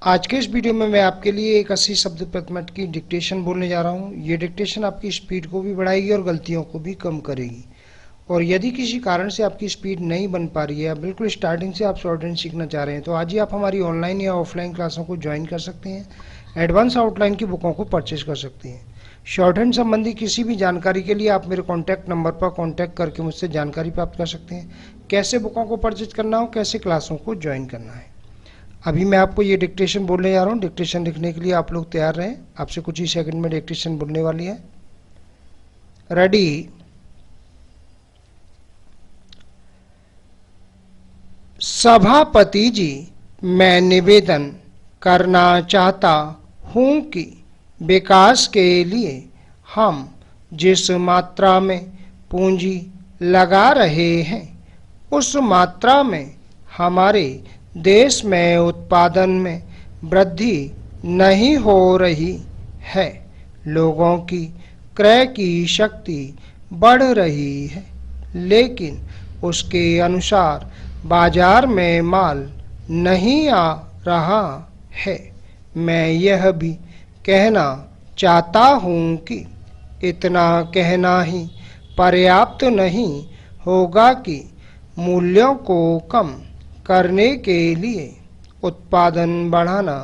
आज के इस वीडियो में मैं आपके लिए एक 80 शब्द प्रति मिनट की डिक्टेशन बोलने जा रहा हूँ। ये डिक्टेशन आपकी स्पीड को भी बढ़ाएगी और गलतियों को भी कम करेगी। और यदि किसी कारण से आपकी स्पीड नहीं बन पा रही है, बिल्कुल स्टार्टिंग से आप शॉर्ट हैंड सीखना चाह रहे हैं, तो आज ही आप हमारी ऑनलाइन या ऑफलाइन क्लासों को ज्वाइन कर सकते हैं। एडवांस आउटलाइन की बुकों को परचेज कर सकते हैं। शॉर्ट हैंड संबंधी किसी भी जानकारी के लिए आप मेरे कॉन्टैक्ट नंबर पर कॉन्टैक्ट करके मुझसे जानकारी प्राप्त कर सकते हैं। कैसे बुकों को परचेज करना हो, कैसे क्लासों को ज्वाइन करना है। अभी मैं आपको ये डिक्टेशन बोलने जा रहा हूँ। डिक्टेशन लिखने के लिए आप लोग तैयार रहें। आपसे कुछ ही सेकंड में डिक्टेशन बोलने वाली है। रेडी। सभापति जी, मैं निवेदन करना चाहता हूँ कि विकास के लिए हम जिस मात्रा में पूंजी लगा रहे हैं, उस मात्रा में हमारे देश में उत्पादन में वृद्धि नहीं हो रही है। लोगों की क्रय की शक्ति बढ़ रही है, लेकिन उसके अनुसार बाजार में माल नहीं आ रहा है। मैं यह भी कहना चाहता हूँ कि इतना कहना ही पर्याप्त नहीं होगा कि मूल्यों को कम करने के लिए उत्पादन बढ़ाना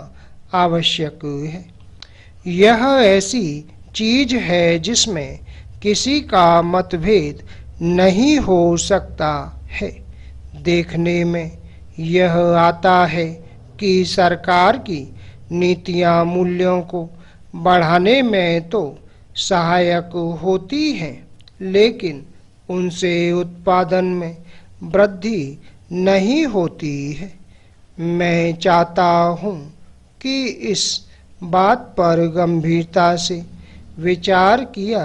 आवश्यक है। यह ऐसी चीज है जिसमें किसी का मतभेद नहीं हो सकता है। देखने में यह आता है कि सरकार की नीतियां मूल्यों को बढ़ाने में तो सहायक होती हैं, लेकिन उनसे उत्पादन में वृद्धि नहीं होती है। मैं चाहता हूँ कि इस बात पर गंभीरता से विचार किया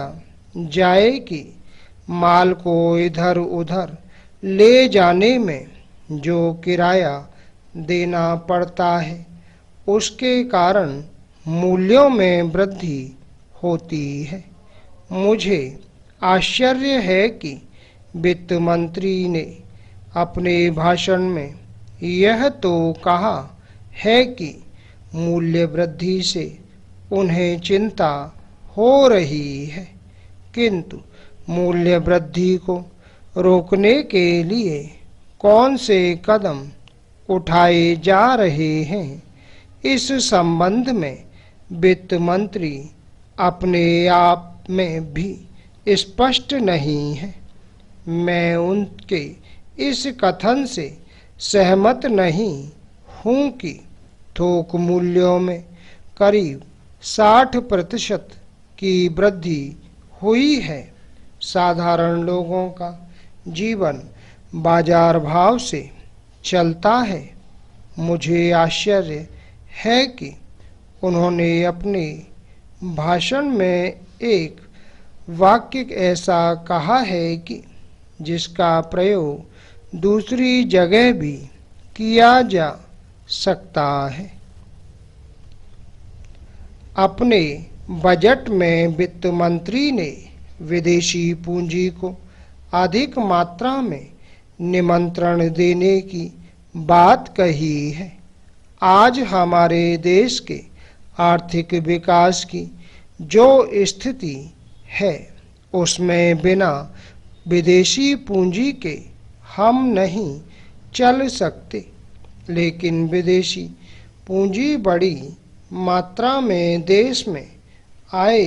जाए कि माल को इधर उधर ले जाने में जो किराया देना पड़ता है, उसके कारण मूल्यों में वृद्धि होती है। मुझे आश्चर्य है कि वित्त मंत्री ने अपने भाषण में यह तो कहा है कि मूल्य वृद्धि से उन्हें चिंता हो रही है, किंतु मूल्य वृद्धि को रोकने के लिए कौन से कदम उठाए जा रहे हैं, इस संबंध में वित्त मंत्री अपने आप में भी स्पष्ट नहीं है। मैं उनके इस कथन से सहमत नहीं हूँ कि थोक मूल्यों में करीब 60% की वृद्धि हुई है। साधारण लोगों का जीवन बाजार भाव से चलता है। मुझे आश्चर्य है कि उन्होंने अपने भाषण में एक वाक्य ऐसा कहा है कि जिसका प्रयोग दूसरी जगह भी किया जा सकता है। अपने बजट में वित्त मंत्री ने विदेशी पूंजी को अधिक मात्रा में निमंत्रण देने की बात कही है। आज हमारे देश के आर्थिक विकास की जो स्थिति है, उसमें बिना विदेशी पूंजी के हम नहीं चल सकते। लेकिन विदेशी पूंजी बड़ी मात्रा में देश में आए,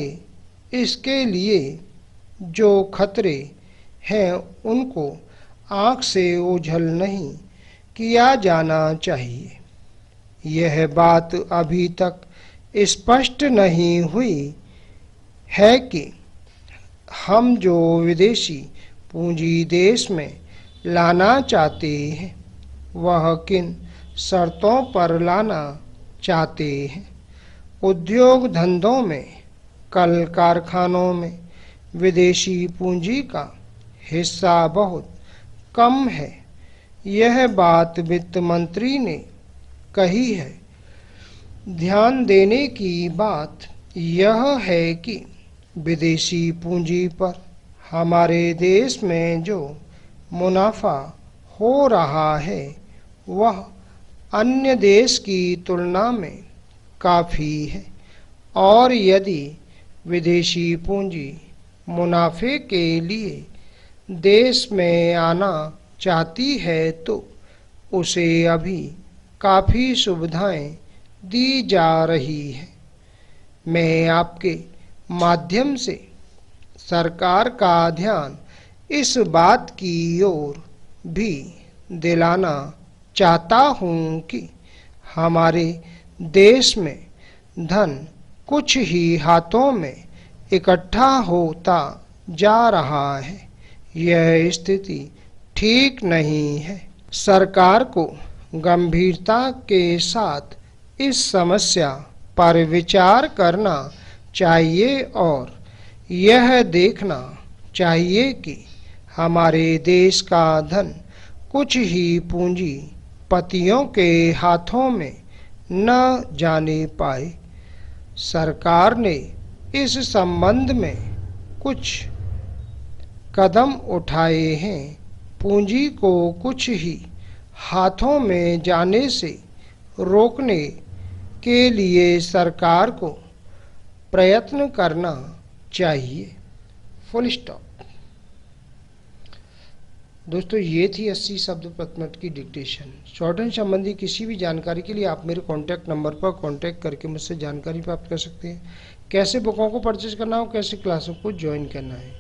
इसके लिए जो खतरे हैं उनको आँख से ओझल नहीं किया जाना चाहिए। यह बात अभी तक स्पष्ट नहीं हुई है कि हम जो विदेशी पूंजी देश में लाना चाहते हैं, वह किन शर्तों पर लाना चाहते हैं। उद्योग धंधों में, कल कारखानों में विदेशी पूंजी का हिस्सा बहुत कम है। यह बात वित्त मंत्री ने कही है। ध्यान देने की बात यह है कि विदेशी पूंजी पर हमारे देश में जो मुनाफा हो रहा है, वह अन्य देश की तुलना में काफ़ी है, और यदि विदेशी पूंजी मुनाफे के लिए देश में आना चाहती है तो उसे अभी काफ़ी सुविधाएं दी जा रही है। मैं आपके माध्यम से सरकार का ध्यान इस बात की ओर भी दिलाना चाहता हूं कि हमारे देश में धन कुछ ही हाथों में इकट्ठा होता जा रहा है। यह स्थिति ठीक नहीं है। सरकार को गंभीरता के साथ इस समस्या पर विचार करना चाहिए और यह देखना चाहिए कि हमारे देश का धन कुछ ही पूंजीपतियों के हाथों में न जाने पाए। सरकार ने इस संबंध में कुछ कदम उठाए हैं। पूंजी को कुछ ही हाथों में जाने से रोकने के लिए सरकार को प्रयत्न करना चाहिए। Full stop. दोस्तों, ये थी 80 शब्द प्रति मिनट की डिक्टेशन। शॉर्टहैंड संबंधी किसी भी जानकारी के लिए आप मेरे कॉन्टैक्ट नंबर पर कॉन्टैक्ट करके मुझसे जानकारी प्राप्त कर सकते हैं। कैसे बुकों को परचेज करना हो, कैसे क्लासों को ज्वाइन करना है।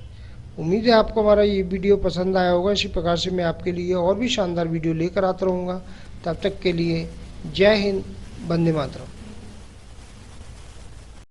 उम्मीद है आपको हमारा ये वीडियो पसंद आया होगा। इसी प्रकार से मैं आपके लिए और भी शानदार वीडियो लेकर आता रहूँगा। तब तक के लिए जय हिंद, वंदे मातरम।